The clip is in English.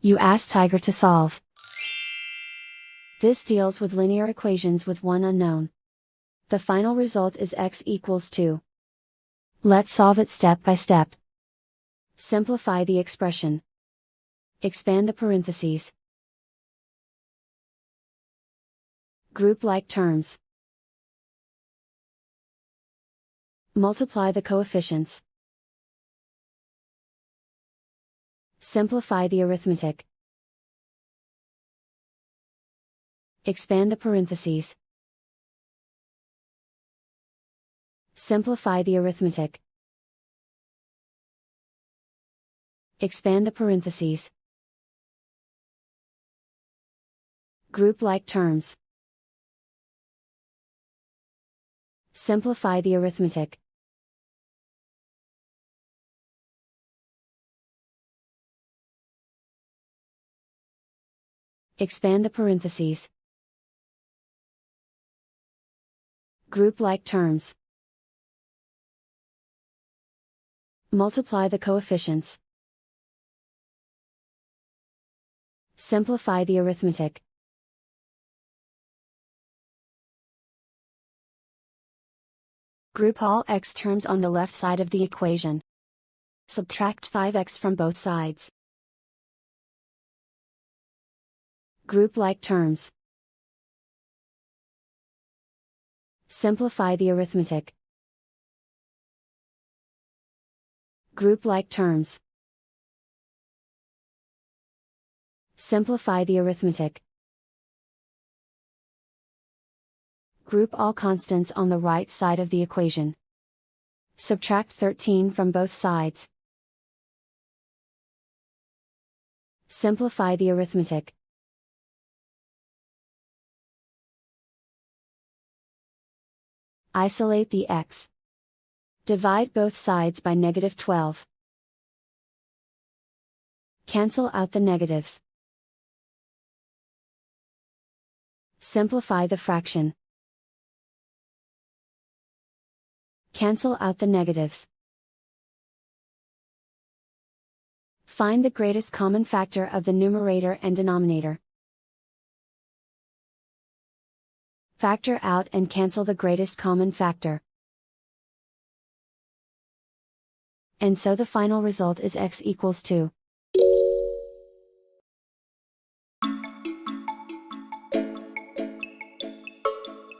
You ask Tiger to solve. This deals with linear equations with one unknown. The final result is x equals 2. Let's solve it step by step. Simplify the expression. Expand the parentheses. Group like terms. Multiply the coefficients. Simplify the arithmetic. Expand the parentheses. Simplify the arithmetic. Expand the parentheses. Group like terms. Simplify the arithmetic. Expand the parentheses. Group like terms. Multiply the coefficients. Simplify the arithmetic. Group all x terms on the left side of the equation. Subtract 5x from both sides. Group like terms. Simplify the arithmetic. Group like terms. Simplify the arithmetic. Group all constants on the right side of the equation. Subtract 13 from both sides. Simplify the arithmetic. Isolate the x. Divide both sides by -12. Cancel out the negatives. Simplify the fraction. Cancel out the negatives. Find the greatest common factor of the numerator and denominator. Factor out and cancel the greatest common factor. And so the final result is x equals 2.